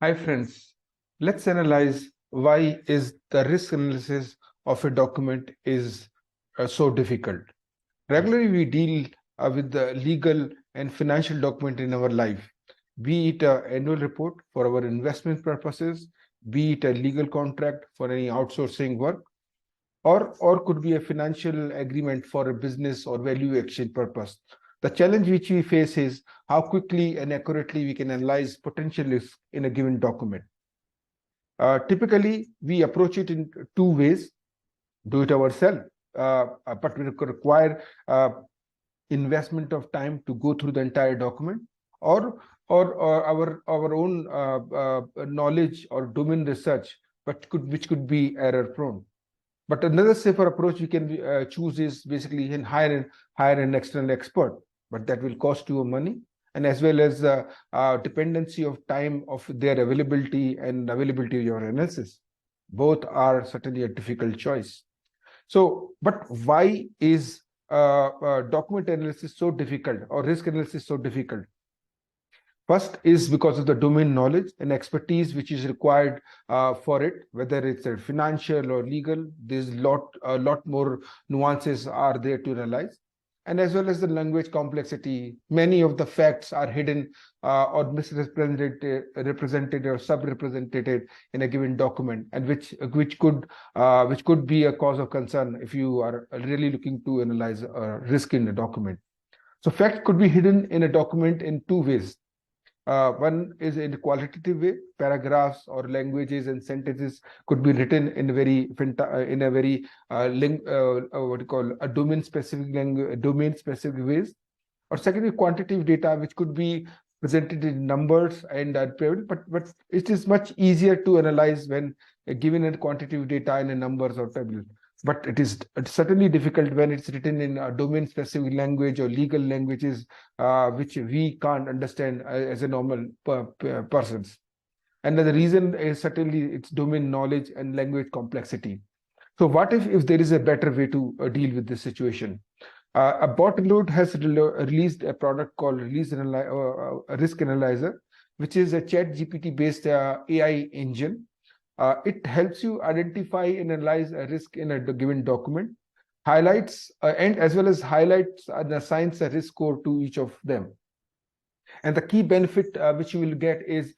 Hi friends, let's analyze why is the risk analysis of a document is so difficult. Regularly we deal with the legal and financial document in our life, be it an annual report for our investment purposes, be it a legal contract for any outsourcing work, or could be a financial agreement for a business or value exchange purpose. The challenge which we face is how quickly and accurately we can analyze potential risk in a given document. Typically, we approach it in two ways: do it ourselves, but we require investment of time to go through the entire document, or our own knowledge or domain research, but which could be error prone. But another safer approach we can choose is basically hire an external expert, but that will cost you money, and as well as dependency of time of their availability and availability of your analysis. Both are certainly a difficult choice. So, but why is document analysis so difficult, or risk analysis so difficult? First is because of the domain knowledge and expertise which is required for it, whether it's a financial or legal. There's a lot more nuances are there to analyze, and as well as the language complexity. Many of the facts are hidden or misrepresented, represented or sub-represented in a given document, and which could be a cause of concern if you are really looking to analyze risk in a document. So facts could be hidden in a document in two ways. One is in a qualitative way. Paragraphs or languages and sentences could be written in a very what you call a domain specific ways. Or secondly, quantitative data, which could be presented in numbers and but it is much easier to analyze when given a quantitative data in a numbers or tables. But it's certainly difficult when it's written in a domain-specific language or legal languages, which we can't understand as a normal persons. And the reason is certainly its domain knowledge and language complexity. So what if there is a better way to deal with this situation? A Botload has released a product called Risk Analyzer, which is a ChatGPT-based AI engine. It helps you identify and analyze a risk in a given document, highlights and as well as highlights and assigns a risk score to each of them. And the key benefit which you will get is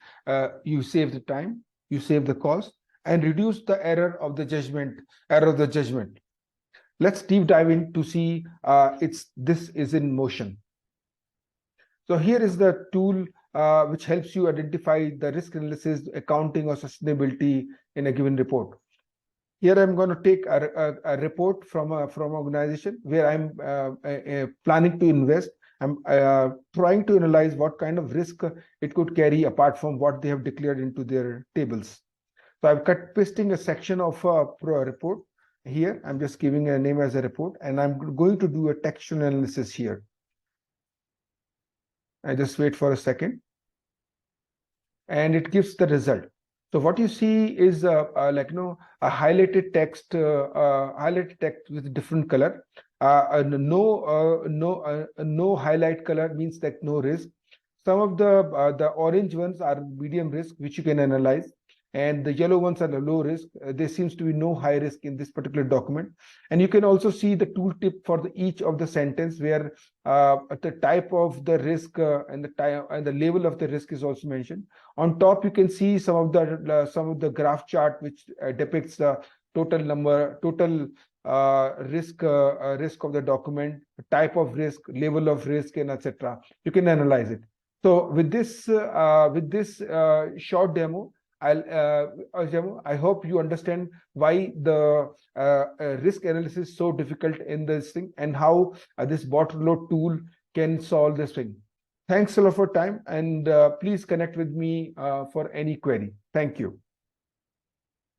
you save the time, you save the cost, and reduce the error of the judgment. Let's deep dive in to see this is in motion. So here is the tool which helps you identify the risk analysis, accounting, or sustainability in a given report. Here I'm going to take a report from an organization where I'm planning to invest. I'm trying to analyze what kind of risk it could carry apart from what they have declared into their tables. So I'm pasting a section of a report here. I'm just giving a name as a report, and I'm going to do a textual analysis here. I just wait for a second, and it gives the result. So what you see is a highlighted text, with different color. No highlight color means that no risk. Some of the orange ones are medium risk, which you can analyze, and the yellow ones are the low risk. There seems to be no high risk in this particular document. And you can also see the tooltip for each of the sentence, where the type of the risk and the time and the level of the risk is also mentioned. On top, you can see some of the graph chart which depicts the total risk of the document, type of risk, level of risk, and etc. You can analyze it. So with this short demo, I hope you understand why the risk analysis is so difficult in this thing, and how this Botload tool can solve this thing. Thanks a lot for time, and please connect with me for any query. Thank you.